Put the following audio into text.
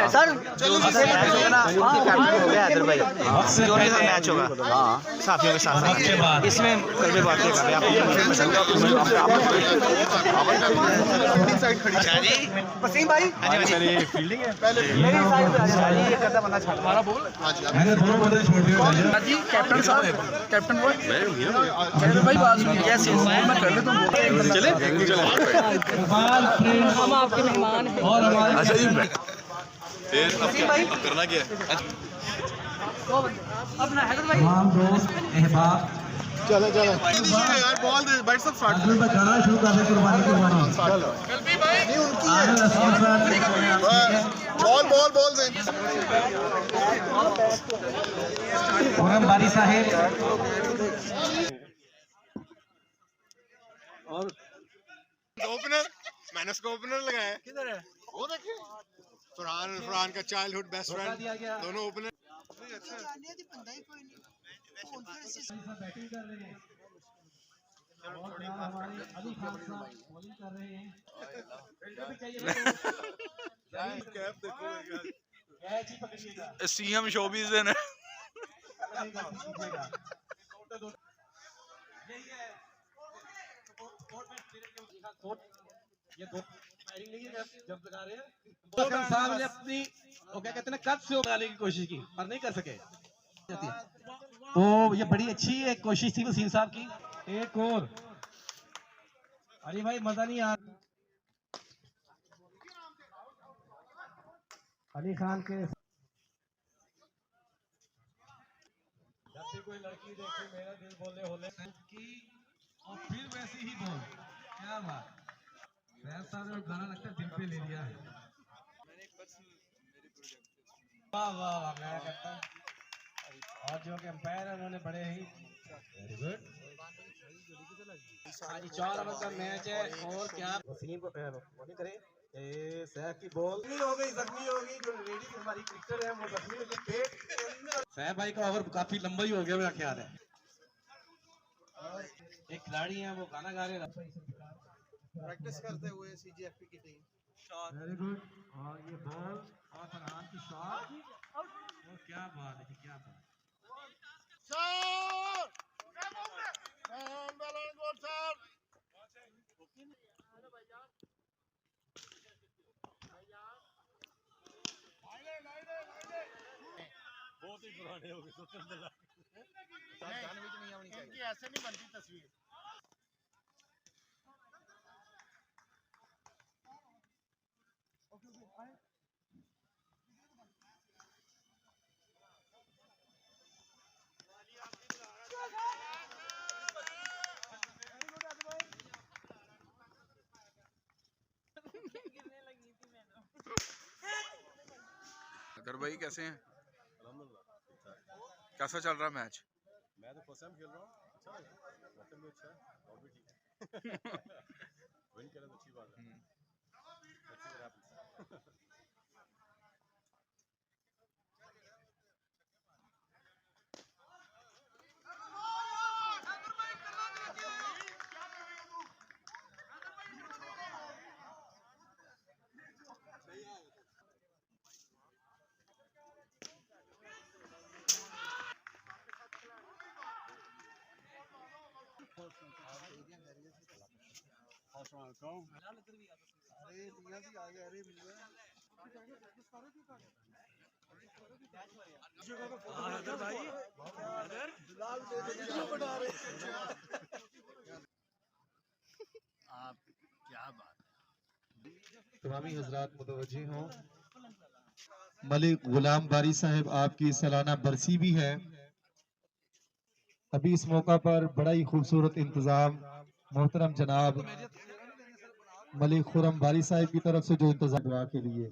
sir जो भी match होगा साथियों के साथ इसमें कल भी बात कर वसीम भाई फील्डिंग है पहले ये करता बंदा छाड़ हमारा बोल दोनों बंदे छोड़ दिए जी कैप्टन साहब कैप्टन वो भाई बात सुनिए यस मैं कर लेता हूं चले हम आपके मेहमान हैं और हमारे अच्छा जी अब करना क्या है अपना हैदर भाई तमाम दोस्त अहबाब चलो चलो यार बॉल दे बैट सब स्टार्ट आखिर में गाना शुरू कर दे कुर्बानी कल्बी भाई नहीं उनकी है बॉल बॉल बॉल से खुरम बारी साहेब और ओपनर मैंने उसको ओपनर लगाया है किधर है वो देखिए फरहान का चाइल्डहुड बेस्ट फ्रेंड दोनों ओपनर बैटिंग कर रहे हैं हमारे अली खान साहब बॉलिंग कर रहे हैं कैप देखो कैच ही पकड़िएगा सीएम शोबीज है ना ये दो फायरिंग नहीं है जब लगा रहे हैं साहब ने अपनी वो क्या कहते हैं कद से लगाने की कोशिश की पर नहीं कर सके तो ये बड़ी अच्छी एक कोशिश थी वसीम साहब की एक और अरे भाई मजा नहीं आ अली खान के जब भी कोई लड़की देखे मेरा दिल बोले होले की और फिर वैसी ही बोल क्या बात साहब ने गाना लगता है दिल पे ले लिया है वाह वाह वाह मैं कहता हूँ और जो कि अंपायर है उन्होंने बड़े ही वेरी गुड आज 4 ओवर का मैच है और क्या वसीम को बॉलिंग करे सैफ की बॉल नहीं हो गई जख्मी हो गई जो लेडीज हमारी क्रिकेटर है वो जख्मी हो गई पेट सैफ भाई का ओवर काफी लंबा ही हो गया मेरा ख्याल है एक खिलाड़ी है वो गाना गा रहे हैं प्रैक्टिस करते हुए सीजीएफपी की टीम वेरी गुड और ये बॉल और फरहान की शॉट और क्या बात है क्या बात बहुत ही पुराने हो गए इनकी ऐसे नहीं बनती तस्वीर अगर भाई कैसे हैं कैसा चल रहा मैच मैं तो फर्स्ट टाइम खेल रहा हूँ अच्छा है मौसम भी अच्छा है और भी ठीक है विन करें तो अच्छी बात है तमामी हजरात मुतवज्जे हों मलिक गुलाम बारी साहब आपकी सालाना बरसी भी है अभी इस मौका पर बड़ा ही खूबसूरत इंतजाम मोहतरम जनाब मलिक खुरम बारी साहब की तरफ से जो इंतजाम दुआ के लिए